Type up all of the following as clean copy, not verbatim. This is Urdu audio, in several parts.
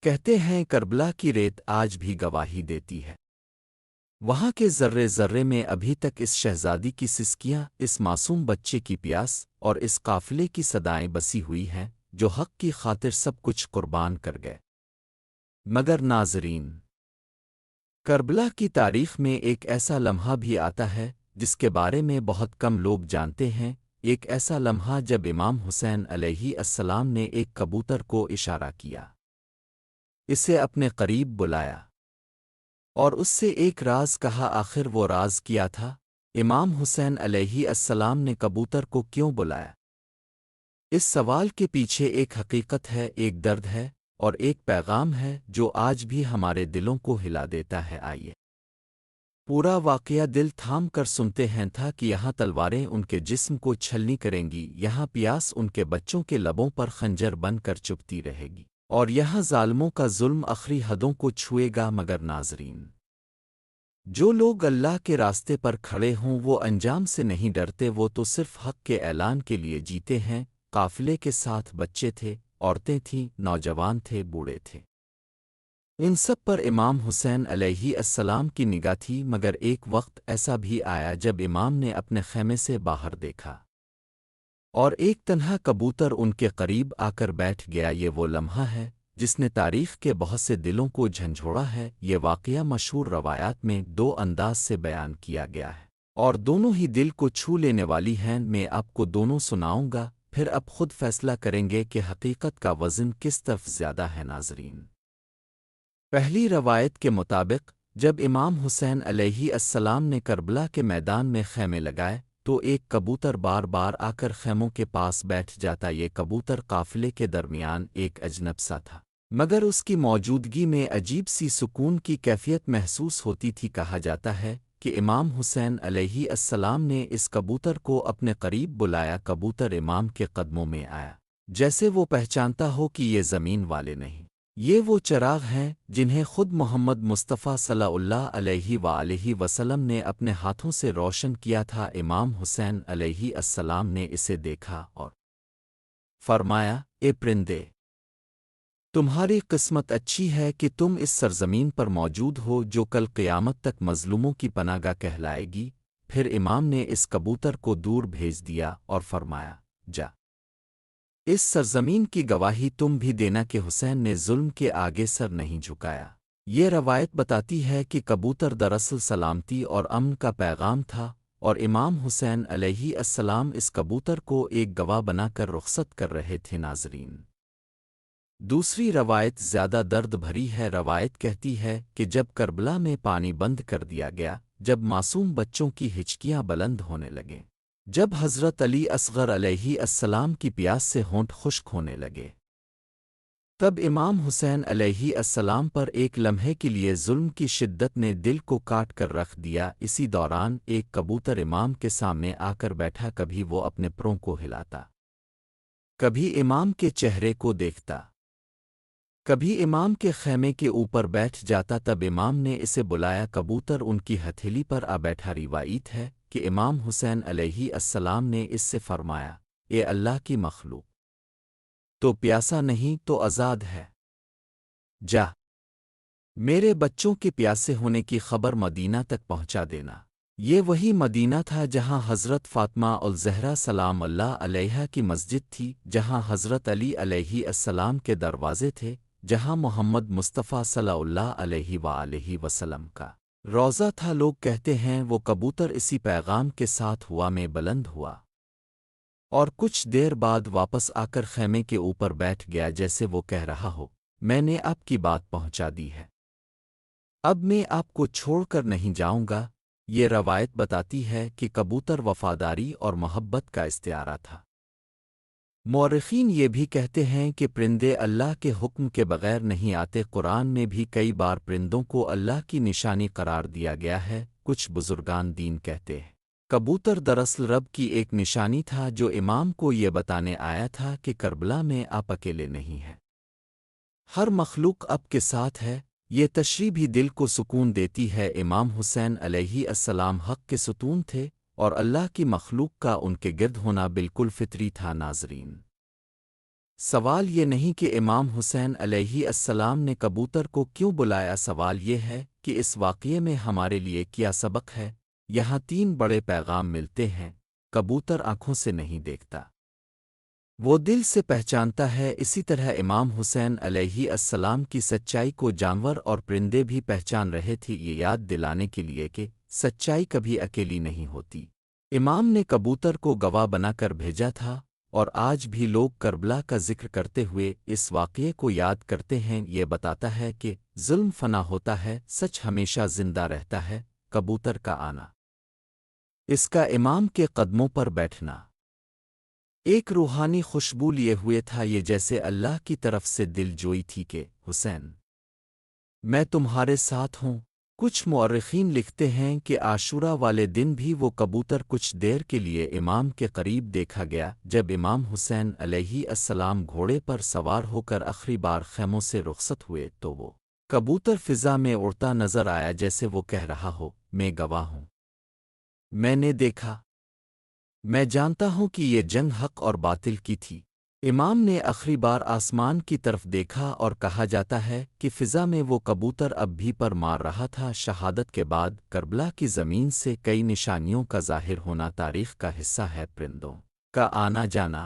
کہتے ہیں کربلا کی ریت آج بھی گواہی دیتی ہے۔ وہاں کے ذرے ذرے میں ابھی تک اس شہزادی کی سسکیاں، اس معصوم بچے کی پیاس اور اس قافلے کی صدائیں بسی ہوئی ہیں جو حق کی خاطر سب کچھ قربان کر گئے۔ مگر ناظرین، کربلا کی تاریخ میں ایک ایسا لمحہ بھی آتا ہے جس کے بارے میں بہت کم لوگ جانتے ہیں، ایک ایسا لمحہ جب امام حسین علیہ السلام نے ایک کبوتر کو اشارہ کیا، اسے اپنے قریب بلایا اور اس سے ایک راز کہا۔ آخر وہ راز کیا تھا؟ امام حسین علیہ السلام نے کبوتر کو کیوں بلایا؟ اس سوال کے پیچھے ایک حقیقت ہے، ایک درد ہے اور ایک پیغام ہے جو آج بھی ہمارے دلوں کو ہلا دیتا ہے۔ آئیے پورا واقعہ دل تھام کر سنتے ہیں۔ تھا کہ یہاں تلواریں ان کے جسم کو چھلنی کریں گی، یہاں پیاس ان کے بچوں کے لبوں پر خنجر بن کر چپتی رہے گی، اور یہاں ظالموں کا ظلم آخری حدوں کو چھوئے گا۔ مگر ناظرین، جو لوگ اللہ کے راستے پر کھڑے ہوں وہ انجام سے نہیں ڈرتے، وہ تو صرف حق کے اعلان کے لیے جیتے ہیں۔ قافلے کے ساتھ بچے تھے، عورتیں تھیں، نوجوان تھے، بوڑھے تھے، ان سب پر امام حسین علیہ السلام کی نگاہ تھی۔ مگر ایک وقت ایسا بھی آیا جب امام نے اپنے خیمے سے باہر دیکھا اور ایک تنہا کبوتر ان کے قریب آ کر بیٹھ گیا۔ یہ وہ لمحہ ہے جس نے تاریخ کے بہت سے دلوں کو جھنجھوڑا ہے۔ یہ واقعہ مشہور روایات میں دو انداز سے بیان کیا گیا ہے اور دونوں ہی دل کو چھو لینے والی ہیں۔ میں آپ کو دونوں سناؤں گا، پھر آپ خود فیصلہ کریں گے کہ حقیقت کا وزن کس طرف زیادہ ہے۔ ناظرین، پہلی روایت کے مطابق جب امام حسین علیہ السلام نے کربلا کے میدان میں خیمے لگائے تو ایک کبوتر بار بار آ کر خیموں کے پاس بیٹھ جاتا۔ یہ کبوتر قافلے کے درمیان ایک اجنب سا تھا، مگر اس کی موجودگی میں عجیب سی سکون کی کیفیت محسوس ہوتی تھی۔ کہا جاتا ہے کہ امام حسین علیہ السلام نے اس کبوتر کو اپنے قریب بلایا۔ کبوتر امام کے قدموں میں آیا جیسے وہ پہچانتا ہو کہ یہ زمین والے نہیں، یہ وہ چراغ ہیں جنہیں خود محمد مصطفیٰ صلی اللہ علیہ وآلہ وسلم نے اپنے ہاتھوں سے روشن کیا تھا۔ امام حسین علیہ السلام نے اسے دیکھا اور فرمایا، اے پرندے، تمہاری قسمت اچھی ہے کہ تم اس سرزمین پر موجود ہو جو کل قیامت تک مظلوموں کی پناہ گاہ کہلائے گی۔ پھر امام نے اس کبوتر کو دور بھیج دیا اور فرمایا، جا، اس سرزمین کی گواہی تم بھی دینا کہ حسین نے ظلم کے آگے سر نہیں جھکایا۔ یہ روایت بتاتی ہے کہ کبوتر دراصل سلامتی اور امن کا پیغام تھا، اور امام حسین علیہ السلام اس کبوتر کو ایک گواہ بنا کر رخصت کر رہے تھے۔ ناظرین، دوسری روایت زیادہ درد بھری ہے۔ روایت کہتی ہے کہ جب کربلا میں پانی بند کر دیا گیا، جب معصوم بچوں کی ہچکیاں بلند ہونے لگیں، جب حضرت علی اصغر علیہ السلام کی پیاس سے ہونٹ خشک ہونے لگے، تب امام حسین علیہ السلام پر ایک لمحے کے لیے ظلم کی شدت نے دل کو کاٹ کر رکھ دیا۔ اسی دوران ایک کبوتر امام کے سامنے آ کر بیٹھا، کبھی وہ اپنے پروں کو ہلاتا، کبھی امام کے چہرے کو دیکھتا، کبھی امام کے خیمے کے اوپر بیٹھ جاتا۔ تب امام نے اسے بلایا، کبوتر ان کی ہتھیلی پر آ بیٹھا۔ روایت ہے کہ امام حسین علیہ السلام نے اس سے فرمایا، اے اللہ کی مخلوق، تو پیاسا نہیں تو آزاد ہے، جا، میرے بچوں کے پیاسے ہونے کی خبر مدینہ تک پہنچا دینا۔ یہ وہی مدینہ تھا جہاں حضرت فاطمہ الزہرا سلام اللہ علیہا کی مسجد تھی، جہاں حضرت علی علیہ السلام کے دروازے تھے، جہاں محمد مصطفیٰ صلی اللہ علیہ وآلہ وسلم کا روضہ تھا۔ لوگ کہتے ہیں وہ کبوتر اسی پیغام کے ساتھ ہوا میں بلند ہوا اور کچھ دیر بعد واپس آ کر خیمے کے اوپر بیٹھ گیا، جیسے وہ کہہ رہا ہو، میں نے آپ کی بات پہنچا دی ہے، اب میں آپ کو چھوڑ کر نہیں جاؤں گا۔ یہ روایت بتاتی ہے کہ کبوتر وفاداری اور محبت کا استعارہ تھا۔ مورخین یہ بھی کہتے ہیں کہ پرندے اللہ کے حکم کے بغیر نہیں آتے۔ قرآن میں بھی کئی بار پرندوں کو اللہ کی نشانی قرار دیا گیا ہے۔ کچھ بزرگان دین کہتے ہیں کبوتر دراصل رب کی ایک نشانی تھا جو امام کو یہ بتانے آیا تھا کہ کربلا میں آپ اکیلے نہیں ہیں، ہر مخلوق آپ کے ساتھ ہے۔ یہ تشریح بھی دل کو سکون دیتی ہے۔ امام حسین علیہ السلام حق کے ستون تھے اور اللہ کی مخلوق کا ان کے گرد ہونا بالکل فطری تھا۔ ناظرین، سوال یہ نہیں کہ امام حسین علیہ السلام نے کبوتر کو کیوں بلایا، سوال یہ ہے کہ اس واقعے میں ہمارے لیے کیا سبق ہے۔ یہاں تین بڑے پیغام ملتے ہیں۔ کبوتر آنکھوں سے نہیں دیکھتا، وہ دل سے پہچانتا ہے۔ اسی طرح امام حسین علیہ السلام کی سچائی کو جانور اور پرندے بھی پہچان رہے تھے، یہ یاد دلانے کے لیے کہ سچائی کبھی اکیلی نہیں ہوتی۔ امام نے کبوتر کو گواہ بنا کر بھیجا تھا، اور آج بھی لوگ کربلا کا ذکر کرتے ہوئے اس واقعے کو یاد کرتے ہیں۔ یہ بتاتا ہے کہ ظلم فنا ہوتا ہے، سچ ہمیشہ زندہ رہتا ہے۔ کبوتر کا آنا، اس کا امام کے قدموں پر بیٹھنا، ایک روحانی خوشبو لیے ہوئے تھا، یہ جیسے اللہ کی طرف سے دل جوئی تھی کہ حسین، میں تمہارے ساتھ ہوں۔ کچھ مورخین لکھتے ہیں کہ عاشورہ والے دن بھی وہ کبوتر کچھ دیر کے لیے امام کے قریب دیکھا گیا۔ جب امام حسین علیہ السلام گھوڑے پر سوار ہو کر آخری بار خیموں سے رخصت ہوئے تو وہ کبوتر فضا میں اڑتا نظر آیا، جیسے وہ کہہ رہا ہو، میں گواہ ہوں، میں نے دیکھا، میں جانتا ہوں کہ یہ جنگ حق اور باطل کی تھی۔ امام نے آخری بار آسمان کی طرف دیکھا، اور کہا جاتا ہے کہ فضا میں وہ کبوتر اب بھی پر مار رہا تھا۔ شہادت کے بعد کربلا کی زمین سے کئی نشانیوں کا ظاہر ہونا تاریخ کا حصہ ہے۔ پرندوں کا آنا جانا،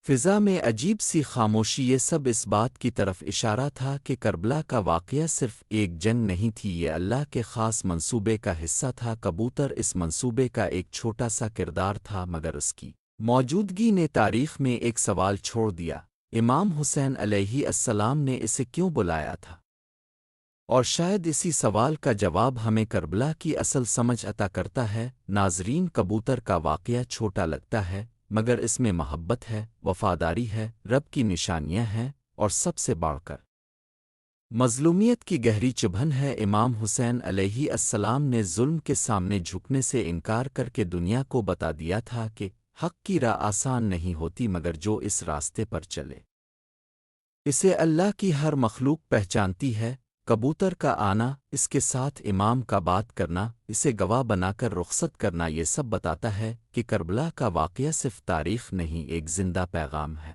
فضا میں عجیب سی خاموشی، یہ سب اس بات کی طرف اشارہ تھا کہ کربلا کا واقعہ صرف ایک جنگ نہیں تھی، یہ اللہ کے خاص منصوبے کا حصہ تھا۔ کبوتر اس منصوبے کا ایک چھوٹا سا کردار تھا، مگر اس کی موجودگی نے تاریخ میں ایک سوال چھوڑ دیا: امام حسین علیہ السلام نے اسے کیوں بلایا تھا؟ اور شاید اسی سوال کا جواب ہمیں کربلا کی اصل سمجھ عطا کرتا ہے۔ ناظرین، کبوتر کا واقعہ چھوٹا لگتا ہے، مگر اس میں محبت ہے، وفاداری ہے، رب کی نشانیاں ہیں، اور سب سے بڑھ کر مظلومیت کی گہری چبھن ہے۔ امام حسین علیہ السلام نے ظلم کے سامنے جھکنے سے انکار کر کے دنیا کو بتا دیا تھا کہ حق کی راہ آسان نہیں ہوتی، مگر جو اس راستے پر چلے اسے اللہ کی ہر مخلوق پہچانتی ہے۔ کبوتر کا آنا، اس کے ساتھ امام کا بات کرنا، اسے گواہ بنا کر رخصت کرنا، یہ سب بتاتا ہے کہ کربلا کا واقعہ صرف تاریخ نہیں، ایک زندہ پیغام ہے۔